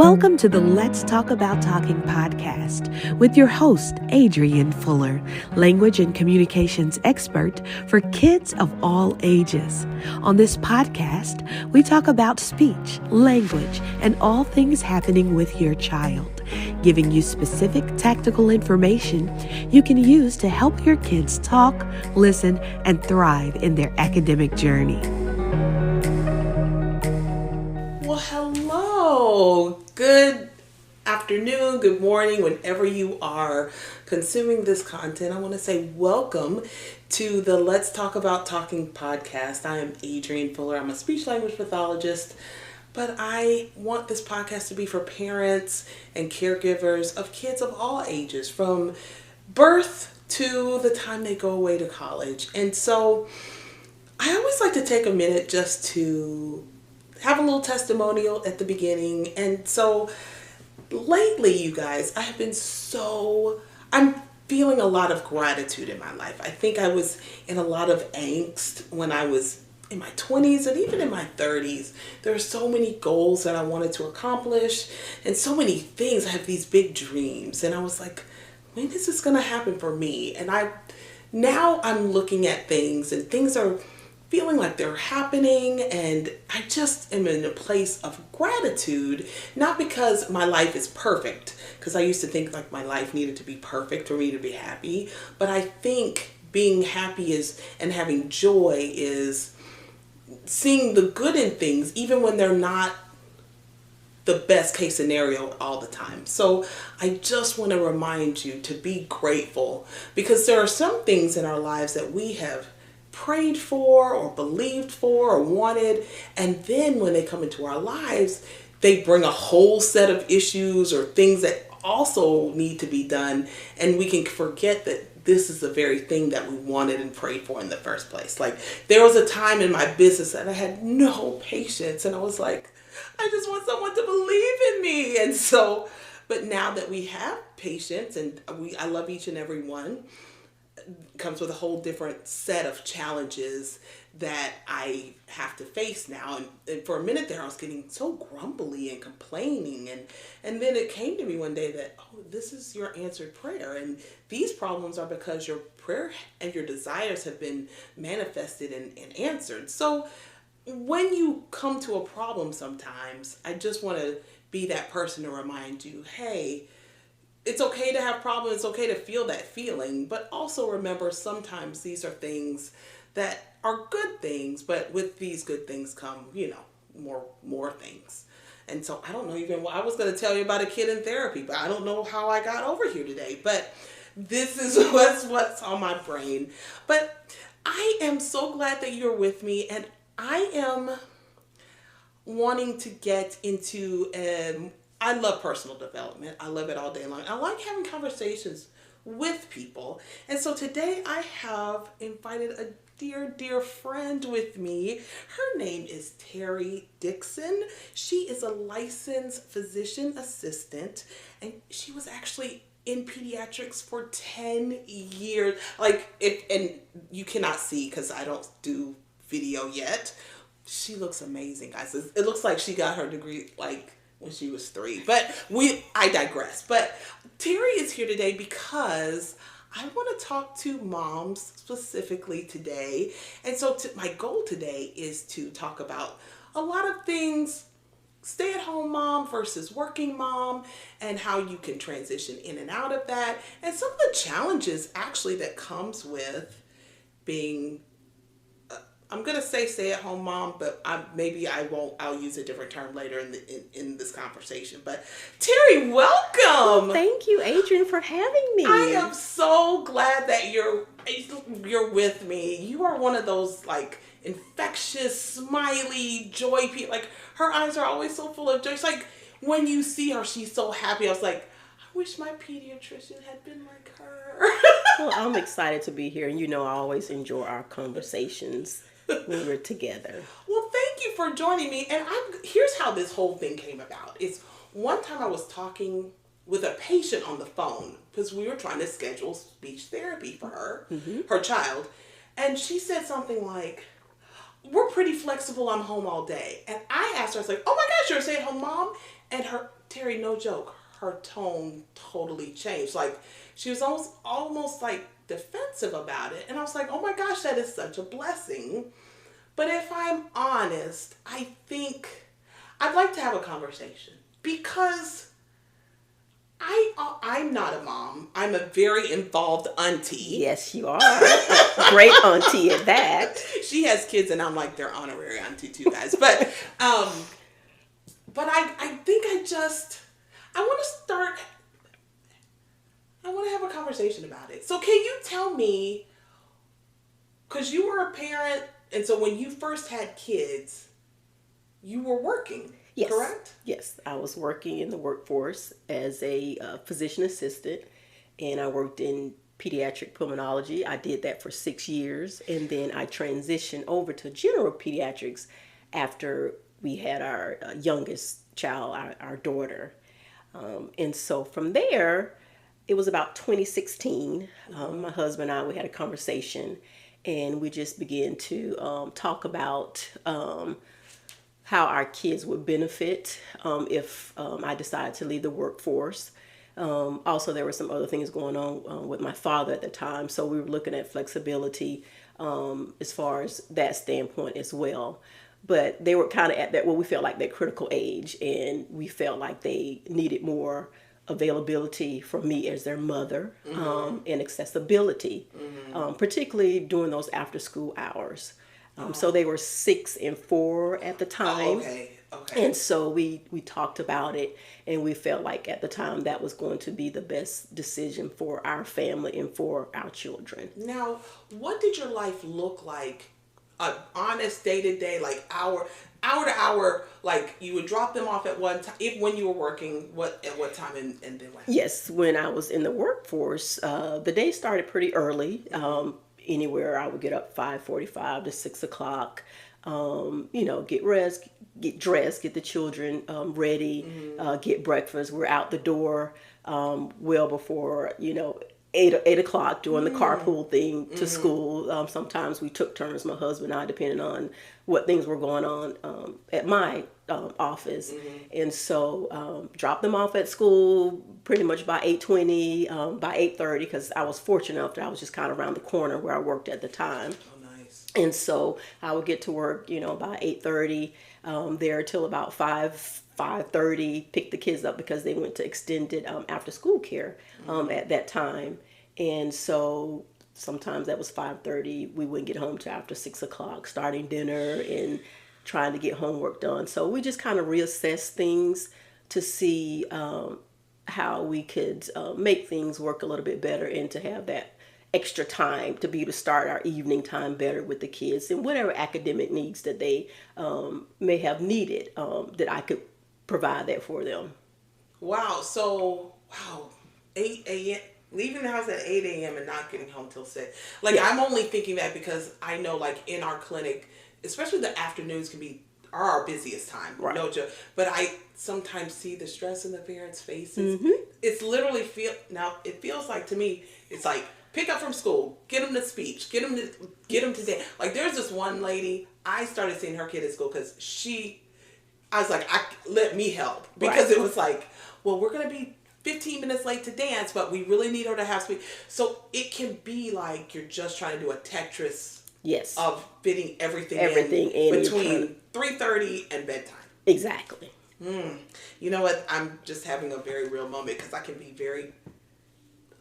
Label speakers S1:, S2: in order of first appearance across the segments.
S1: Welcome to the Let's Talk About Talking podcast with your host, Adrienne Fuller, language and communications expert for kids of all ages. On this podcast, we talk about speech, language, and all things happening with your child, giving you specific tactical information you can use to help your kids talk, listen, and thrive in their academic journey.
S2: Well, hello. Good afternoon, good morning, whenever you are consuming this content. I want to say welcome to the Let's Talk About Talking podcast. I am Adrienne Fuller. I'm a speech language pathologist, but I want this podcast to be for parents and caregivers of kids of all ages, from birth to the time they go away to college. And so I always like to take a minute just to have a little testimonial at the beginning. And so lately, you guys, I'm feeling a lot of gratitude in my life. I think I was in a lot of angst when I was in my 20s and even in my 30s. There are so many goals that I wanted to accomplish and so many things. I have these big dreams. And I was like, when is this going to happen for me? And now I'm looking at things and things are feeling like they're happening, and I just am in a place of gratitude, not because my life is perfect, because I used to think like my life needed to be perfect for me to be happy, but I think being happy and having joy is seeing the good in things, even when they're not the best case scenario all the time. So I just want to remind you to be grateful, because there are some things in our lives that we have prayed for or believed for or wanted, and then when they come into our lives, they bring a whole set of issues or things that also need to be done, and we can forget that this is the very thing that we wanted and prayed for in the first place. Like, there was a time in my business that I had no patience, and I was like, I just want someone to believe in me. And so, but now that we have patience, and I love each and every one, comes with a whole different set of challenges that I have to face now. And for a minute there, I was getting so grumbly and complaining. And then it came to me one day that, this is your answered prayer. And these problems are because your prayer and your desires have been manifested and answered. So when you come to a problem sometimes, I just want to be that person to remind you, hey, it's okay to have problems. It's okay to feel that feeling, but also remember sometimes these are things that are good things, but with these good things come, more things. And so I don't know even what I was going to tell you about a kid in therapy, but I don't know how I got over here today, but this is what's on my brain. But I am so glad that you're with me, and I am wanting to get into I love personal development. I love it all day long. I like having conversations with people. And so today I have invited a dear, dear friend with me. Her name is Terrie Dixon. She is a licensed physician assistant, and she was actually in pediatrics for 10 years. And you cannot see because I don't do video yet. She looks amazing, guys. It looks like she got her degree when she was 3. But I digress. But Terrie is here today because I want to talk to moms specifically today. And so my goal today is to talk about a lot of things, stay-at-home mom versus working mom, and how you can transition in and out of that, and some of the challenges actually that comes with being I'm going to say stay-at-home mom, but I'll use a different term later in this conversation. But Terrie, welcome.
S3: Well, thank you, Adrienne, for having me.
S2: I am so glad that you're with me. You are one of those infectious, smiley, joy people. Her eyes are always so full of joy. It's like when you see her, she's so happy. I was like, I wish my pediatrician had been like her.
S3: Well, I'm excited to be here, and I always enjoy our conversations when we're together.
S2: Well, thank you for joining me. And here's how this whole thing came about. It's one time I was talking with a patient on the phone because we were trying to schedule speech therapy for her, her child. And she said something like, we're pretty flexible. I'm home all day. And I asked her, I was like, oh my gosh, you're a stay-at-home mom? And her Terrie, no joke, her tone totally changed. Like, she was almost like defensive about it. And I was like, oh my gosh, that is such a blessing. But if I'm honest, I think I'd like to have a conversation because I'm not a mom. I'm a very involved auntie.
S3: Yes, you are. A great auntie at that.
S2: She has kids, and I'm like their honorary auntie too, guys. But I think I want to have a conversation about it. So can you tell me, because you were a parent, and so when you first had kids, you were working,
S3: yes.
S2: correct?
S3: Yes, I was working in the workforce as a physician assistant, and I worked in pediatric pulmonology. I did that for 6 years, and then I transitioned over to general pediatrics after we had our youngest child, our daughter. And so from there, it was about 2016. My husband and I, we had a conversation, and we just began to talk about how our kids would benefit if I decided to leave the workforce. Also, there were some other things going on with my father at the time, so we were looking at flexibility as far as that standpoint as well. But they were kind of at that, well, we felt like that critical age, and we felt like they needed more availability from me as their mother, and accessibility, particularly during those after school hours. So they were 6 and 4 at the time.
S2: Oh, okay.
S3: And so we talked about it, and we felt like at the time that was going to be the best decision for our family and for our children.
S2: Now, what did your life look like? An honest day to day, like hour to hour, like you would drop them off at one time. When you were working, at what time and then when?
S3: Yes, when I was in the workforce, the day started pretty early. Anywhere I would get up 5:45 to 6 o'clock. Get dressed, get the children ready, get breakfast. We're out the door well before 8 o'clock doing the carpool thing to school. Sometimes we took turns, my husband and I, depending on what things were going on at my office. And so dropped them off at school pretty much by 8:20, by 8:30, because I was fortunate enough that I was just kind of around the corner where I worked at the time.
S2: Oh, nice.
S3: And so I would get to work, by 8:30, there till about 5:30, pick the kids up because they went to extended after school care at that time. And so sometimes that was 5:30. We wouldn't get home till after 6 o'clock, starting dinner and trying to get homework done. So we just kind of reassessed things to see how we could make things work a little bit better, and to have that extra time to be able to start our evening time better with the kids, and whatever academic needs that they may have needed, that I could provide that for them.
S2: Wow. So, 8 a.m. Leaving the house at 8 a.m. and not getting home till 6. Like, yeah. I'm only thinking that because I know, like, in our clinic, especially the afternoons are our busiest time.
S3: Right.
S2: No joke. But I sometimes see the stress in the parents' faces. It's literally it feels like to me, it's like, pick up from school, get them to speech, get them to dance. Like, there's this one lady, I started seeing her kid at school because I was like, let me help. Because It was like, well, we're going to be 15 minutes late to dance, but we really need her to have speech. So it can be like you're just trying to do a Tetris of fitting everything in between 3:30 and bedtime.
S3: Exactly.
S2: You know what? I'm just having a very real moment because I can be a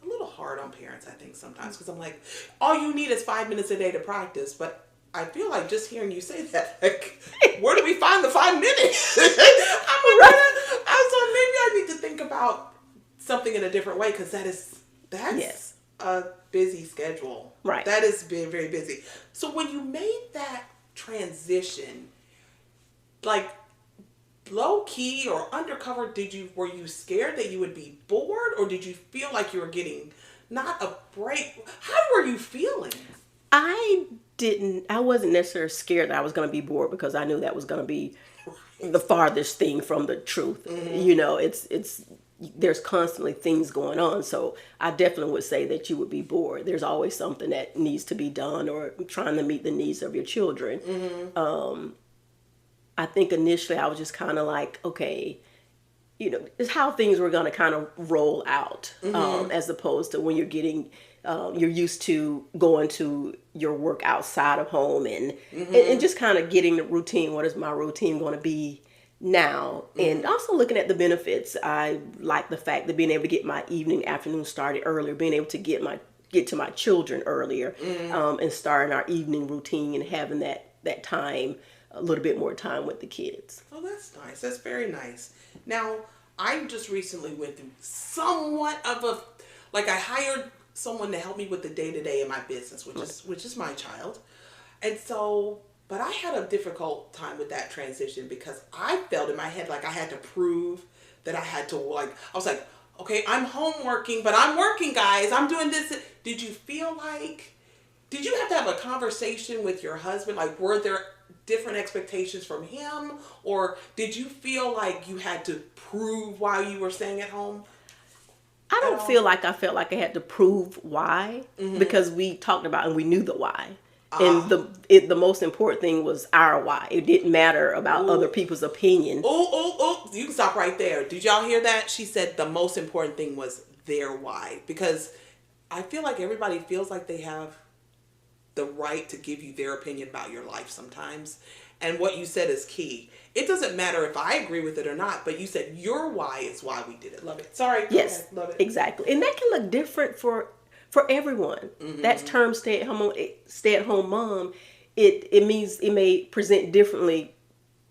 S2: little hard on parents, I think, sometimes, because I'm like, all you need is 5 minutes a day to practice. But I feel like just hearing you say that, like, where do we find the 5 minutes? So maybe I need to think about something in a different way, because that's a busy schedule.
S3: Right.
S2: That has been very busy. So when you made that transition, like, low key or undercover, were you scared that you would be bored, or did you feel like you were getting not a break? How were you feeling?
S3: I wasn't necessarily scared that I was going to be bored, because I knew that was going to be the farthest thing from the truth. There's constantly things going on. So I definitely would say that you would be bored. There's always something that needs to be done, or trying to meet the needs of your children. I think initially I was just kind of like, okay, is how things were going to kind of roll out, as opposed to when you're getting, you're used to going to your work outside of home and just kind of getting the routine. What is my routine going to be now? And also looking at the benefits. I like the fact that being able to get my evening, afternoon started earlier, being able to get to my children earlier, and starting our evening routine and having that time, a little bit more time with the kids.
S2: Oh, that's nice. That's very nice. Now, I just recently went through somewhat of I hired someone to help me with the day-to-day in my business, which is my child. And so, but I had a difficult time with that transition because I felt in my head like I had to prove that I had to, I was like, okay, I'm home working, but I'm working, guys. I'm doing this. Did you have to have a conversation with your husband? Like, were there different expectations from him? Or did you feel like you had to prove why you were staying at home?
S3: I don't feel like I felt like I had to prove why, because we talked about and we knew the why. And the most important thing was our why. It didn't matter about other people's opinion.
S2: Oh, you can stop right there. Did y'all hear that? She said the most important thing was their why. Because I feel like everybody feels like they have the right to give you their opinion about your life sometimes. And what you said is key. It doesn't matter if I agree with it or not, but you said your why is why we did it. Love it. Sorry.
S3: Yes,
S2: love it.
S3: Exactly. And that can look different for everyone. That term stay at home mom, it means it may present differently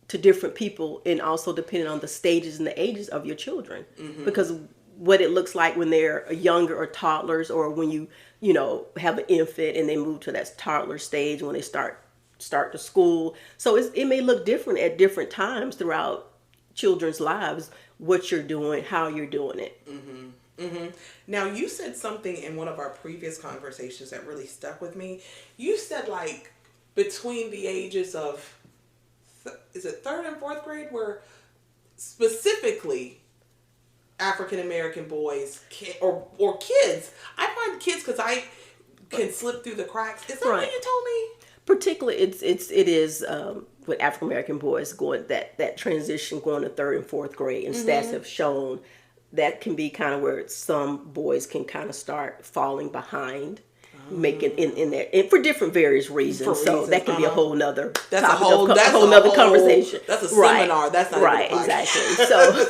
S3: to different people, and also depending on the stages and the ages of your children. Because what it looks like when they're younger or toddlers, or when you have an infant and they move to that toddler stage when they start to school. So it may look different at different times throughout children's lives, what you're doing, how you're doing it.
S2: Now, you said something in one of our previous conversations that really stuck with me. You said between the ages of, is it 3rd and 4th grade, where specifically African-American boys or kids. I find kids, because I can slip through the cracks. Is that what you told me?
S3: Particularly, it is with African-American boys going that transition going to 3rd and 4th grade, and stats have shown that can be kind of where some boys can kind of start falling behind, making in there, and for different various reasons. That can be a whole nother conversation.
S2: That's a seminar. That's not
S3: right.
S2: Even a podcast.
S3: Exactly. So,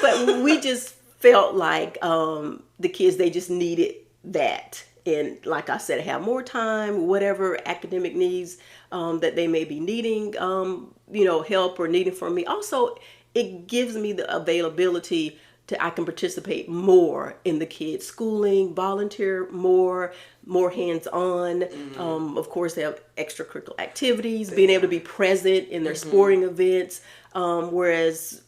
S3: but we just felt like the kids, they just needed that. And like I said, have more time, whatever academic needs that they may be needing, help or needing from me. Also, it gives me the availability I can participate more in the kids' schooling, volunteer more hands-on. Of course, they have extracurricular activities, being able to be present in their sporting events, whereas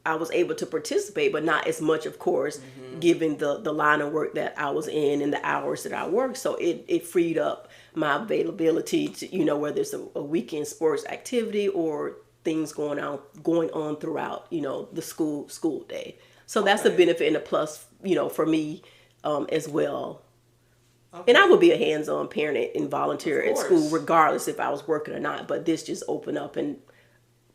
S3: I was able to participate, but not as much, of course, given the line of work that I was in and the hours that I worked. So it freed up my availability to, whether it's a weekend sports activity or things going on throughout, the school day. So that's a benefit and a plus, for me as well. Okay. And I would be a hands-on parent and volunteer at school regardless if I was working or not. But this just opened up and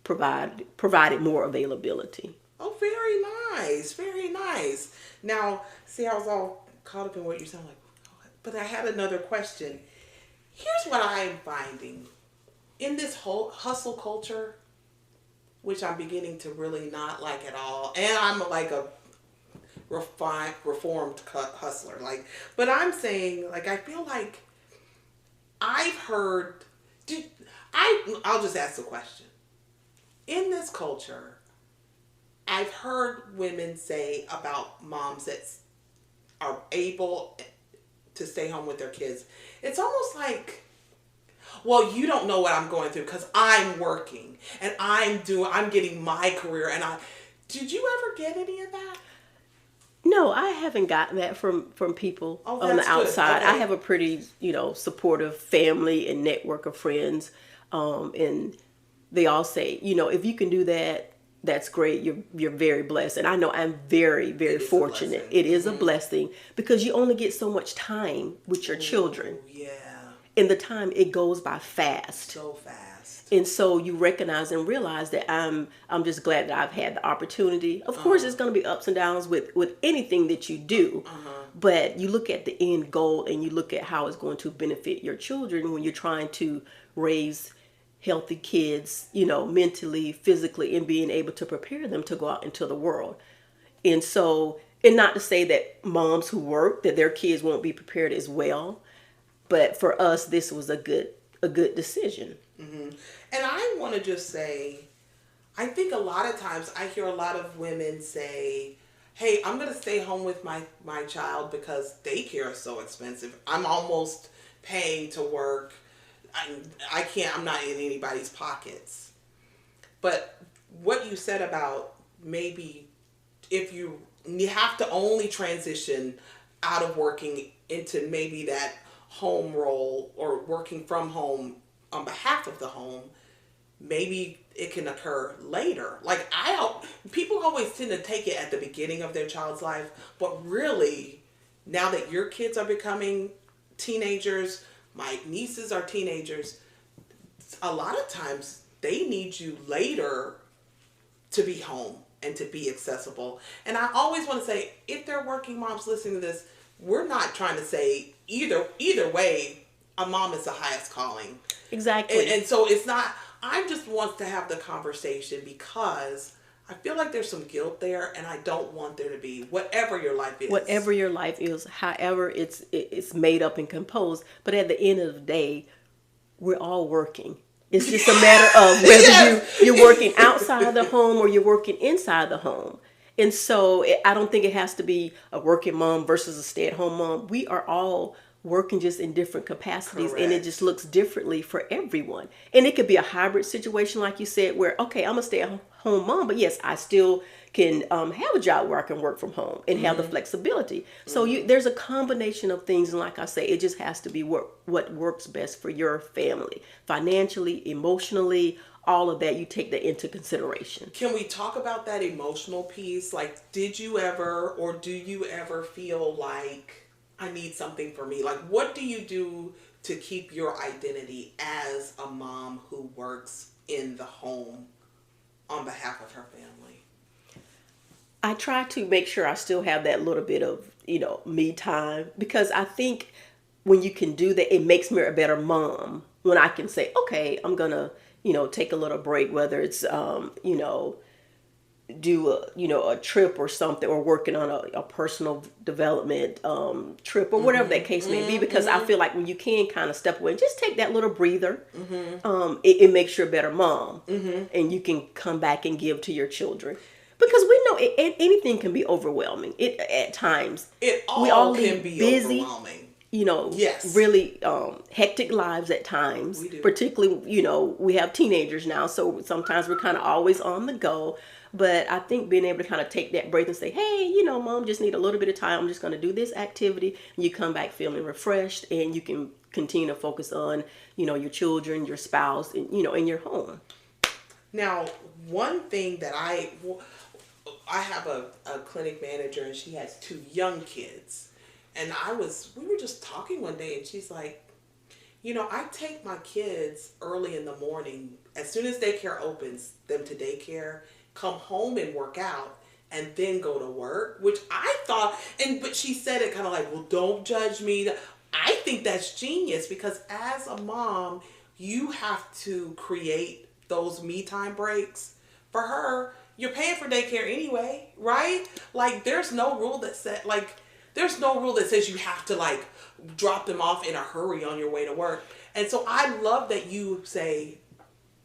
S3: provided more availability.
S2: Oh, very nice. Very nice. Now, see, I was all caught up in what you sound like. But I had another question. Here's what I'm finding. In this whole hustle culture, which I'm beginning to really not like at all. And I'm like a reformed hustler. But I'm saying, I feel like I've heard, I'll just ask the question. In this culture, I've heard women say about moms that are able to stay home with their kids. It's almost like, well, you don't know what I'm going through because I'm working and I'm getting my career. Did you ever get any of that?
S3: No, I haven't gotten that from people on the outside. Okay. I have a pretty, supportive family and network of friends. And they all say, if you can do that, that's great. You're very blessed. And I know I'm very, very fortunate. It is a blessing because you only get so much time with your children.
S2: Yeah.
S3: And the time, it goes by fast.
S2: So fast.
S3: And so you recognize and realize that I'm just glad that I've had the opportunity. Of course, there's going to be ups and downs with anything that you do, but you look at the end goal and you look at how it's going to benefit your children when you're trying to raise healthy kids, mentally, physically, and being able to prepare them to go out into the world. And so, and not to say that moms who work, that their kids won't be prepared as well, but for us, this was a good decision.
S2: Mm-hmm. And I want to just say, I think a lot of times I hear a lot of women say, hey, I'm going to stay home with my child because daycare is so expensive. I'm almost paying to work. I can't, I'm not in anybody's pockets. But what you said about maybe if you have to only transition out of working into maybe that home role or working from home on behalf of the home, maybe it can occur later. Like people always tend to take it at the beginning of their child's life, but really now that your kids are becoming teenagers, my nieces are teenagers, a lot of times they need you later to be home and to be accessible. And I always want to say, if they're working moms listening to this, we're not trying to say either way, a mom is the highest calling.
S3: Exactly.
S2: And so it's not, I just want to have the conversation because I feel like there's some guilt there, and I don't want there to be, whatever your life is.
S3: Whatever your life is, however it's made up and composed. But at the end of the day, we're all working. It's just a matter of whether you're working outside the home or you're working inside the home. And so I don't think it has to be a working mom versus a stay-at-home mom. We are all working just in different capacities. Correct. And it just looks differently for everyone. And it could be a hybrid situation, like you said, where, okay, I'm a stay-at-home mom, but yes, I still can have a job where I can work from home and have the flexibility. So there's a combination of things. And like I say, it just has to be what works best for your family, financially, emotionally, all of that. You take that into consideration.
S2: Can we talk about that emotional piece? Like, did you ever, or do you ever feel like I need something for me? Like, what do you do to keep your identity as a mom who works in the home on behalf of her family?
S3: I try to make sure I still have that little bit of, me time, because I think when you can do that, it makes me a better mom. When I can say, okay, I'm going to, take a little break, whether it's, do a trip or something, or working on a personal development trip, or whatever that case may be, because I feel like when you can kind of step away and just take that little breather, it makes you a better mom, and you can come back and give to your children. Because we know anything can be overwhelming. At times. We all
S2: can be
S3: busy,
S2: overwhelming.
S3: Yes. Really hectic lives at times.
S2: We do.
S3: Particularly, we have teenagers now, so sometimes we're kind of always on the go. But I think being able to kind of take that break and say, hey, mom, just need a little bit of time. I'm just going to do this activity. And you come back feeling refreshed, and you can continue to focus on, your children, your spouse, and, in your home.
S2: Now, one thing that I have a clinic manager, and she has 2 young kids. And we were just talking one day, and she's like, I take my kids early in the morning, as soon as daycare opens, them to daycare, come home and work out, and then go to work, which I thought, but she said it kind of like, well, don't judge me. I think that's genius, because as a mom, you have to create those me time breaks. For her, you're paying for daycare anyway, right? Like, there's no rule that says you have to drop them off in a hurry on your way to work. And so I love that you say,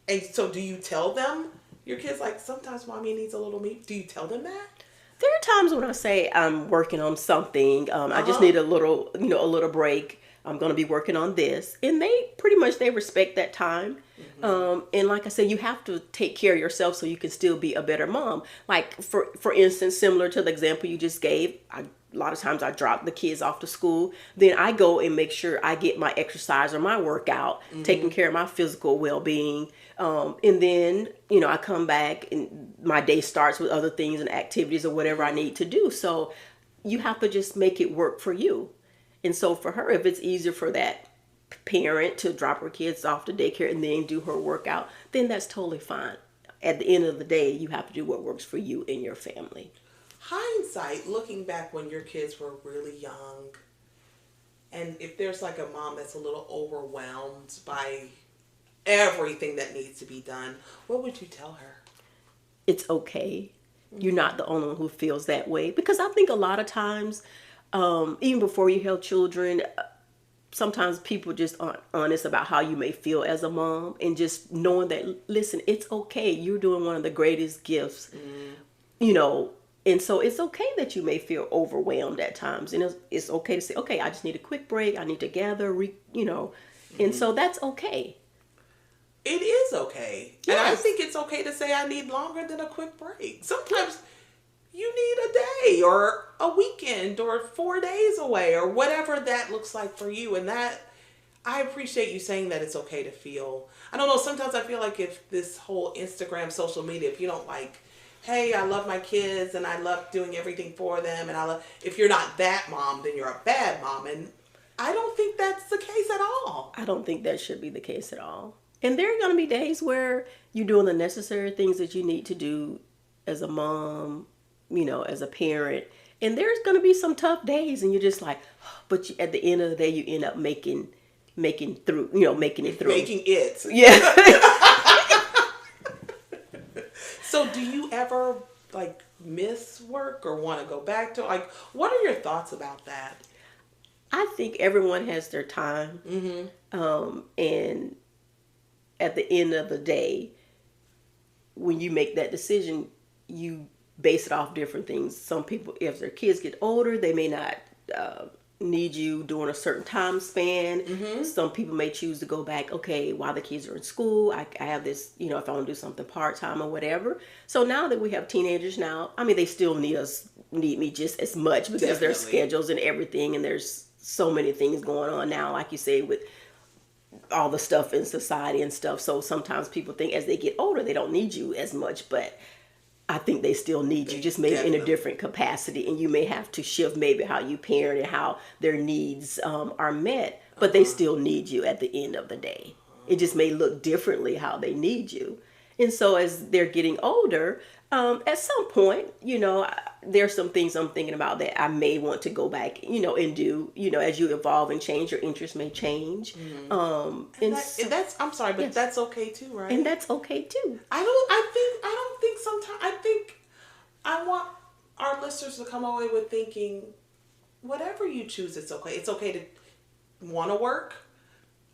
S2: and so do you tell them, your kids, sometimes mommy needs a little me? Do you tell them that?
S3: There are times when I say I'm working on something. I just need a little break. I'm going to be working on this. And they respect that time. And like I said, you have to take care of yourself so you can still be a better mom. Like, for instance, similar to the example you just gave, a lot of times I drop the kids off to school. Then I go and make sure I get my exercise or my workout, taking care of my physical well-being. And then, I come back and my day starts with other things and activities or whatever I need to do. So you have to just make it work for you. And so for her, if it's easier for that parent to drop her kids off to daycare and then do her workout, then that's totally fine. At the end of the day, you have to do what works for you and your family.
S2: Hindsight, looking back when your kids were really young, and if there's like a mom that's a little overwhelmed by everything that needs to be done, what would you tell her?
S3: It's okay. You're not the only one who feels that way. Because I think a lot of times, even before you have children, sometimes people just aren't honest about how you may feel as a mom, and just knowing that, listen, it's okay. You're doing one of the greatest gifts, you know, and so it's okay that you may feel overwhelmed at times. And it's okay to say, okay, I just need a quick break. I need to gather, and so that's okay.
S2: It is okay.
S3: Yes.
S2: And I think it's okay to say I need longer than a quick break. Sometimes you need a day or a weekend or 4 days away or whatever that looks like for you. And that, I appreciate you saying that it's okay to feel. I don't know, sometimes I feel like if this whole Instagram, social media, if you don't like, hey, I love my kids and I love doing everything for them, and if you're not that mom, then you're a bad mom. And I don't think that's the case at all.
S3: I don't think that should be the case at all. And there are going to be days where you're doing the necessary things that you need to do as a mom, as a parent. And there's going to be some tough days, and you're just like, but at the end of the day, you end up making it through. Making it. Yeah.
S2: So do you ever miss work or want to go back to what are your thoughts about that?
S3: I think everyone has their time. And at the end of the day, when you make that decision, you base it off different things. Some people, if their kids get older, they may not need you during a certain time span. Some people may choose to go back, okay, while the kids are in school, I have this, if I want to do something part-time or whatever. So now that we have teenagers now, they still need me just as much because
S2: Definitely.
S3: their schedules and everything, and there's so many things going on now, like you say, with all the stuff in society and stuff. So sometimes people think as they get older, they don't need you as much, but I think they still need you, just maybe in a different capacity. And you may have to shift maybe how you parent and how their needs are met, but they still need you at the end of the day. It just may look differently how they need you. And so as they're getting older, at some point, there's some things I'm thinking about that I may want to go back, and do, as you evolve and change, your interests may change.
S2: I'm sorry, but yes. That's okay too, right?
S3: And that's okay too.
S2: I don't think sometimes, I think I want our listeners to come away with thinking, whatever you choose, it's okay. It's okay to want to work.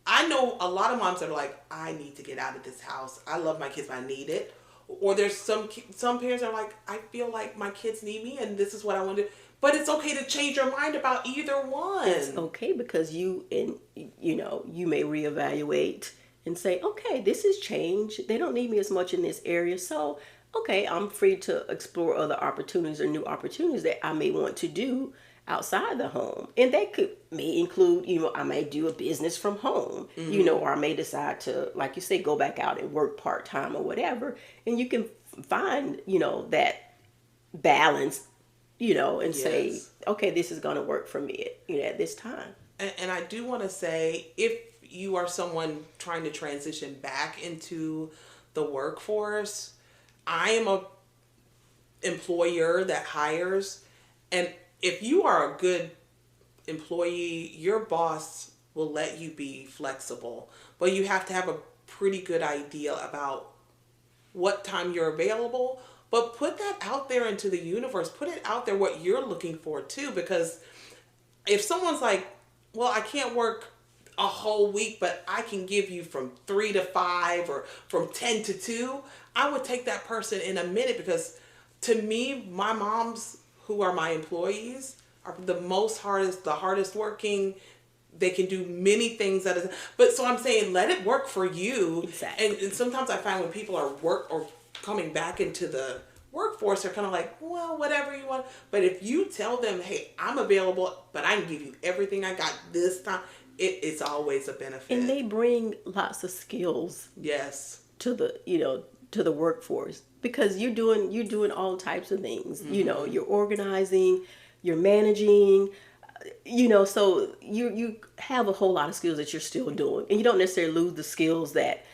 S2: I know a lot of moms that are like, I need to get out of this house. I love my kids, but I need it. Or there's some parents that are like, I feel like my kids need me and this is what I want to do. But it's okay to change your mind about either one.
S3: It's okay because you may reevaluate and say, okay, this has changed. They don't need me as much in this area. So, okay, I'm free to explore other opportunities or new opportunities that I may want to do outside the home. And that may include, I may do a business from home, or I may decide to, like you say, go back out and work part-time or whatever. And you can find, that balance, and yes. Say, okay, this is going to work for me, at this time.
S2: And I do want to say, if you are someone trying to transition back into the workforce, I am a employer that hires, and if you are a good employee, your boss will let you be flexible, but you have to have a pretty good idea about what time you're available, but put that out there into the universe. Put it out there what you're looking for too, because if someone's like, well, I can't work a whole week, but I can give you from 3 to 5 or from 10 to 2, I would take that person in a minute, because to me, my moms who are my employees are the hardest working. They can do many things but so I'm saying, let it work for you.
S3: Exactly.
S2: And sometimes I find when people are coming back into the workforce, they're kind of like, well, whatever you want. But if you tell them, hey, I'm available, but I can give you everything I got this time, it's always a benefit.
S3: And they bring lots of skills.
S2: Yes.
S3: To the workforce, because you're doing all types of things. You're organizing, you're managing, So you have a whole lot of skills that you're still doing, and you don't necessarily lose the skills that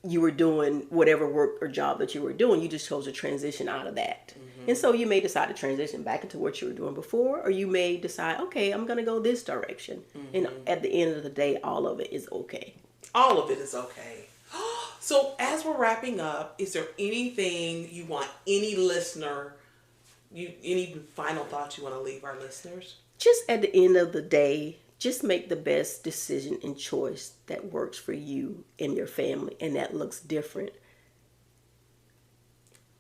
S3: you were doing, whatever work or job that you were doing. You just chose to transition out of that. And so you may decide to transition back into what you were doing before, or you may decide, okay, I'm going to go this direction. And at the end of the day, all of it is okay.
S2: All of it is okay. So as we're wrapping up, is there anything you want any listener, any final thoughts you want to leave our listeners?
S3: Just at the end of the day, just make the best decision and choice that works for you and your family, and that looks different.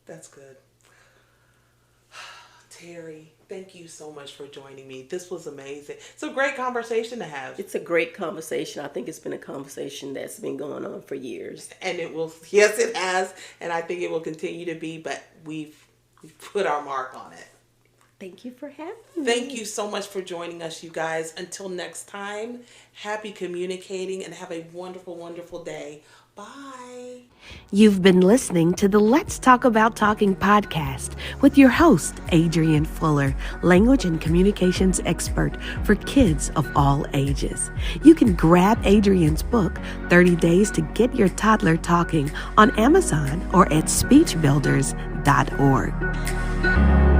S2: That's good. Terrie, thank you so much for joining me. This was amazing. It's a great conversation to have.
S3: It's a great conversation. I think it's been a conversation that's been going on for years.
S2: And it will, yes, it has. And I think it will continue to be, but we've put our mark on it.
S3: Thank you for having me.
S2: Thank you so much for joining us, you guys. Until next time, happy communicating and have a wonderful, wonderful day. Bye.
S1: You've been listening to the Let's Talk About Talking podcast with your host, Adrienne Fuller, language and communications expert for kids of all ages. You can grab Adrienne's book, 30 Days to Get Your Toddler Talking, on Amazon or at speechbuilders.org.